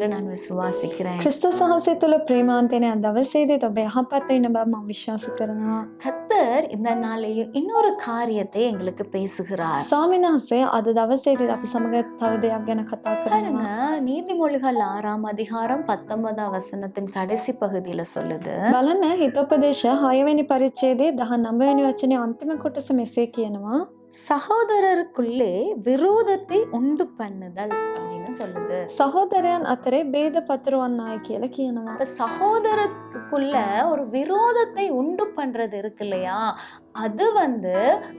என்று நான் விசுவாசிக்கிறேன். ක්‍රිස්තුස් වහන්සේ තුළ ප්‍රේමාන්තයන දවසේදී ඔබ යහපත් වෙන බව මම විශ්වාස කරනවා. கர்த்தர் இந்த நாளையும் இன்னொரு காரியத்தை எங்களுக்கு பேசுகிறார். ස්වාමීන් වහන්සේ අද දවසේදී අපි සමග තව දෙයක් ගැන කතා பாருங்க, කරනවා. நீதிமொழிகள் 6ஆம் அதிகாரம் 19ஆம் வசனத்தின் கடைசி பகுதியில சொல்லுது, බලන්න හිතෝපදේශ 6 වෙනි පරිච්ඡේදයේ 19 වෙනි වචනේ අන්තිම කොටස මෙසේ කියනවා. சகோதரருக்குள்ளே விரோதத்தை உண்டு பண்ணுதல் அப்படின்னு சொல்லுது. සහෝදරයන් අතරේ ભેද පතුරවන්නයි කියලා කියනවා. அப்ப சகோதரத்துக்குள்ள ஒரு விரோதத்தை உண்டு பண்றது இருக்கு இல்லையா, அது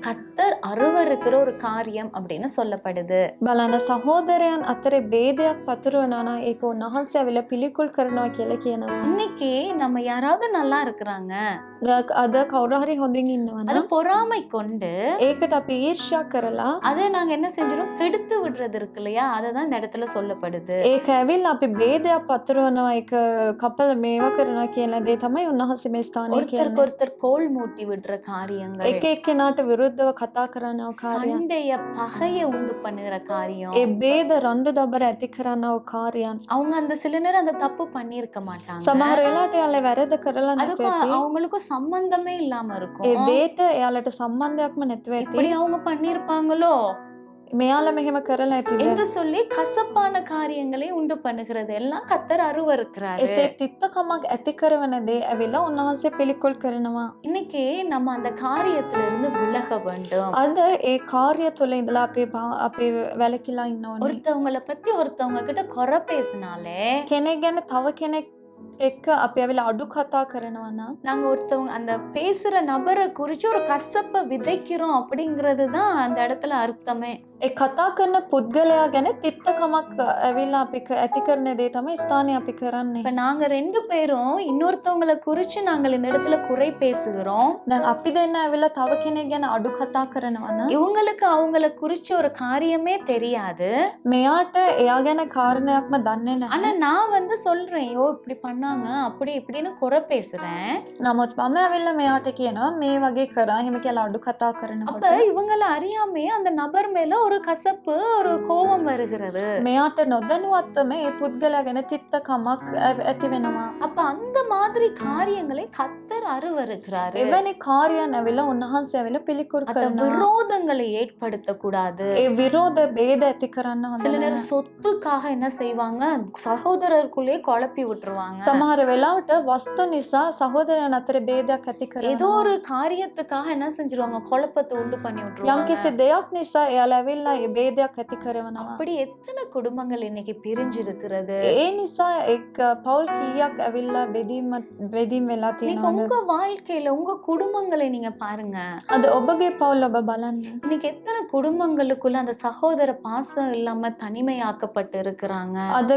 கர்த்தர் அருவருக்கிற ஒரு காரியம் அப்படின்னு சொல்லப்படுது. බලන්න සහෝදරයන් අතරේ ભેදයක් පතුරවනවා නම් ඒක උන්වහන්සේ අවිල පිළිකුල් කරනවා කියලා කියනවා. இன்னைக்கு நம்ம யாராவது நல்லா இருக்கிறாங்க, අද කවුරු හරි හොඳින් ඉන්නවනම් அது பொறாமை கொண்டு ඒකට අපි ඊර්ෂ්‍යා කරලා அதை நாங்க என்ன செஞ்சிடும், கெடுத்து விடுறது இருக்கு இல்லையா, அதுதான் இந்த இடத்துல சொல்லப்படுது. ඒක ඇවිල්ලා අපි ભેදයක් පතුරවනවා, ඒක කපල මේවා කරනවා කියන දේ තමයි උන්වහන්සේ මේ ස්ථානයේ ஒருத்தருக்கு කියන්නේ. ஒருத்தர் கோல் மூட்டி விடுற காரியங்கள், එක එක්කෙනාට විරුද්ධව කතා කරනව කාර්යයන්, சண்டைய பகைய உண்டு பண்ணுகிற காரியம். ඒ ભેද රණ්ඩු දබර ඇති කරනව කාර්යයන්. அவங்க அந்த சில நேரம் அந்த தப்பு பண்ணியிருக்க மாட்டாங்க, සමහර වෙලාවට එයාලා වැරද්ද කරලා නැතුව அதுக்கும் ඇති. அவங்களுக்கும் சம்பந்தமே இல்லாம ඒ இருக்கும். දේට එයාලට සම්බන්ධයක්ම නැතුව இப்படி ඇති. அவங்க பண்ணிருப்பாங்களோ මෙයාලා මෙහෙම කරලා ඇතිද? என்று சொல்லி கசப்பான காரியங்களை உண்டு பண்ணுகிறது எல்லாம் கர்த்தர் அருவருக்கிறாரு. එසේ තිත්තකමක් ඇති කරවන දේ ඇවිල්ලා උන්වහන්සේ පිළිකුල් කරනවා. இன்னைக்கு நம்ம அந்த காரியத்திலிருந்து விலக வேண்டும். අද ඒ කාර්ය තුළ ඉඳලා අපි වැළකීලා ඉන්න ඕනේ. ஒருத்தவங்கள பத்தி ஒருத்தவங்க கிட்ட குறை பேசினாலே, කෙනෙක් ගැන තව කෙනෙක් එක්ක අපි ඇවිල්ලා අඩු කතා කරනවා නම් நாங்க ஒருத்தவங்க அந்த பேசுற நபரை குறிச்சு ஒரு கசப்பை விதைக்கிறோம் அப்படிங்கிறது தான் அந்த இடத்துல அர்த்தமே. ඒ කතා කරන පුද්ගලයා ගැන තිත්තකමක් ඇවිල්ලා අපි ඇති කරන දේ තමයි ස්ථානයේ අපි කරන්නේ. இப்ப நாங்க 2 பேரும் இன்னொருத்தவங்களை குறிச்சு நாங்கள் இந்த இடத்துல குறை பேசுகிறோம். දැන් අපි දෙන්න ඇවිල්ලා තව කෙනෙක් ගැන අඩු කතා කරනවා නම් இவங்களுக்கு அவங்கள குறிச்ச ஒரு காரியமே தெரியாது. මෙයාට එයා ගැන කාරණයක්ම දන්නේ ஆனா නැහැ. நான் சொல்றேன், யோ இப்படி பண்ணாங்க அப்படி இப்படின்னு குறை பேசுறேன். නමුත් මම ඇවිල්ලා මෙයාට කියනවා මේ වගේ කරා එහෙම කියලා අඩු කතා அப்ப කරනකොට இவங்களை அறியாமே அந்த நபர் மேல ஒரு கசப்பு, ஒரு கோபம் வருகிறது. මෙයාට නොදැනුවත්වම ඒ පුද්ගලයා ගැන තිත්තකමක් ඇති වෙනවා. அப்ப அந்த மாதிரி காரியங்களை கர்த்தர் அருவருக்கிறாரு. එවැනි කාර්යයන් ඇවිල්ලා උන්වහන්සේ ඇවිල්ලා පිළිකුල් அந்த කරනවා. விரோதங்களை ஏற்படுத்த கூடாது. ඒ විරෝධ ભેද ඇති කරන්න හොඳ சில නැහැ. நேரம் சொத்துக்காக என்ன செய்வாங்க, சகோதரருக்குள்ளே குழப்பி விட்டுருவாங்க. සමහර වෙලාවට වස්තු නිසා සහෝදරයන් අතර ભેදයක් ඇති ஏதோ කරනවා. ஒரு காரியத்துக்காக என்ன செஞ்சிருவாங்க, குழப்பத்தை உண்டு பண்ணி விட்டுருவாங்க. යම්කිසි දෙයක් නිසා එයාලා ඇවිල්ලා ඒ ભેදයක් ඇති කරනවා. அப்படி எத்தனை குடும்பங்கள் இன்னைக்கு பிரிஞ்சு இருக்கிறது. ඒ නිසා එක් පවුල් කීයක් ඇවිල්ලා බෙදීම් වෙලා இன்னைக்கு තියෙනවද? உங்க வாழ்க்கையில உங்க குடும்பங்களை நீங்க பாருங்க. අද ඔබගේ පවුල් ඔබ බලන්න. இன்னைக்கு எத்தனை குடும்பங்களுக்குள்ள அந்த சகோதர பாசம் இல்லாம தனிமையாக்கப்பட்டு இருக்கிறாங்க. අද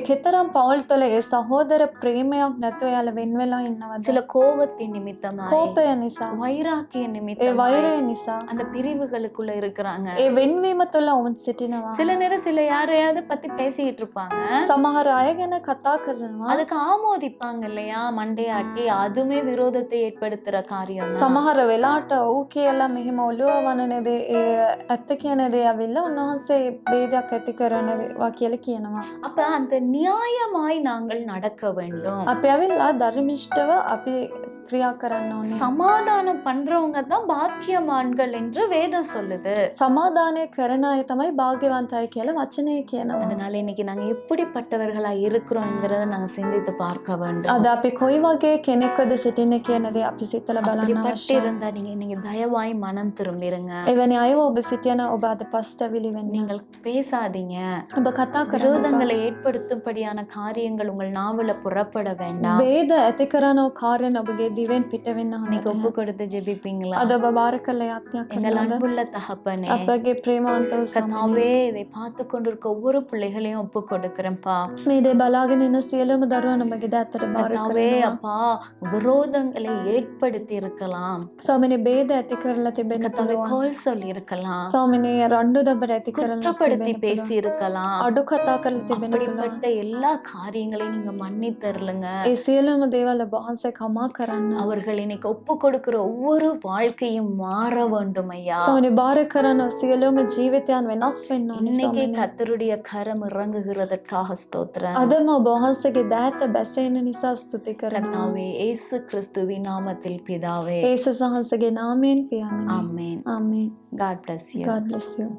කෙතරම් පවුල් තුළ ඒ සහෝදර ප්‍රේමයක් නැතුව එයාලා වෙන් වෙලා ඉන්නවද? சில கோபத்தின் நிமித்தமா, කෝපය නිසා, வைராக்கிய ඒ நிமித்தமா වෛරය නිසා, அந்த பிரிவுகளுக்குள்ள இருக்கிறாங்க. ඒ වෙන්වීම තුළ ඔවුන් සිටිනවා. சில நேரம் சில யாரையாவது பத்தி பேசிக்கிட்டு இருப்பாங்க, සමහර අය ගැන කතා කරනවා. அதுக்கு ஆமோதிப்பாங்க இல்லையா, மண்டையாட்டி, அதுமே விரோதத்தை ஏற்படுத்துற காரியம் தான். සමහර වෙලාවට ඔව් කියලා මෙහෙම ඔළුව වනන දේ ඒ ඇත්ත කියන දේ ඇවිල්ලා උන්වහන්සේ ભેදයක් ඇති කරනවා කියලා කියනවා. அப்ப அந்த நியாயமாய் நாங்கள் நடக்க வேண்டும். අපි ඇවිල්ලා ධර්මිෂ්ඨව අපි ක්‍රියා කරන්න ඕනේ. சமாதானம் பண்றவங்க தான் பாக்கியவான்கள் என்று வேதம் சொல்லுது. සමාදානය කරන අය තමයි භාග්‍යවන්තයි කියලා වචනේ කියනවා. அதனால இன்னைக்கு நாங்க எப்படிப்பட்டவர்களா இருக்கிறோம்ங்கிறத நாங்க சிந்தித்து பார்க்க வேண்டும். අද අපි කොයි වගේ කෙනෙක්වද සිටින්නේ කියන දේ අපි සිතලා බලන්න அப்படிப்பட்டு අවශ්‍යයි. இருந்தா நீங்க தயவாய் மனம் திரும்பிருங்க. එවැනි අයව ඔබ සිටියන ඔබ අද පස්තවිලි වෙන්න. நீங்கள் பேசாதீங்க. ඔබ කතා කරන්න. விரோதங்களை ஏற்படுத்தும்படியான காரியங்கள் உங்கள் நாவல புறப்பட வேண்டாம். ભેද ඇති කරන කාර්යන ඔබගේ දිවෙන් පිට වෙන්න இன்னைக்கு හොඳ ஒப்பு නැහැ. கொடுத்து ஜெபிப்பீங்களா? අද ඔබ බාර කළ යාඥා எங்கள் කරනවද? அன்புள்ள தகப்பனே, අපගේ ප්‍රේමාන්තව සමග கர்த்தாவே, இதை பார்த்து கொண்டிருக்க ஒவ்வொரு பிள்ளைகளையும் ஒப்பு கொடுக்கிறேன்ப்பா. මේ දේ බලාගෙන ඉන්න සියලුම දරුවන් ඔබගේ දෑතට බාර கர்த்தாவே කරනවා. அப்பா, விரோதங்களை ஏற்படுத்தி இருக்கலாம். ස්වාමිනේ ભેද ඇති කරලා තිබෙන්න கர்த்தாவே, පුළුවන්. கோல் சொல்லி இருக்கலாம். ස්වාමිනේ රණ්ඩු දබර ඇති කරලා குற்றப்படுத்தி තිබෙන්න பேசி පුළුවන්. இருக்கலாம். අඩු කතා කරලා තිබෙන්න පුළුවන්. அப்படிப்பட்ட எல்லா காரியங்களையும் நீங்க மன்னித்தருளுங்க. ඒ සියලුම දේවල් ඔබ වහන්සේ කමා කරන්න. කරන්න. அவர்கள் இன்னைக்கு ஒப்பு கொடுக்கிற ஒவ்வொரு வாழ்க்கையும் மாற வேண்டும் ஐயா. ස්වාමිනේ බාර කරන සියලුම ජීවිතයන් වෙනස් වෙන්න ඕනේ இன்னைக்கே ස්වාමිනේ. கர்த்தருடைய கரம் இறங்குகிறதற்காக ஸ்தோத்திரம். අදම ඔබ වහන්සේගේ දෑත බැසෙන නිසා ස්තුති කරනවා. கர்த்தாவே இயேசு கிறிஸ்துவின் நாமத்தில் பிதாவே. යේසුස් වහන්සේගේ නාමයෙන් පියාණනි. ஆமென். ආමේන්. God bless you. God bless you.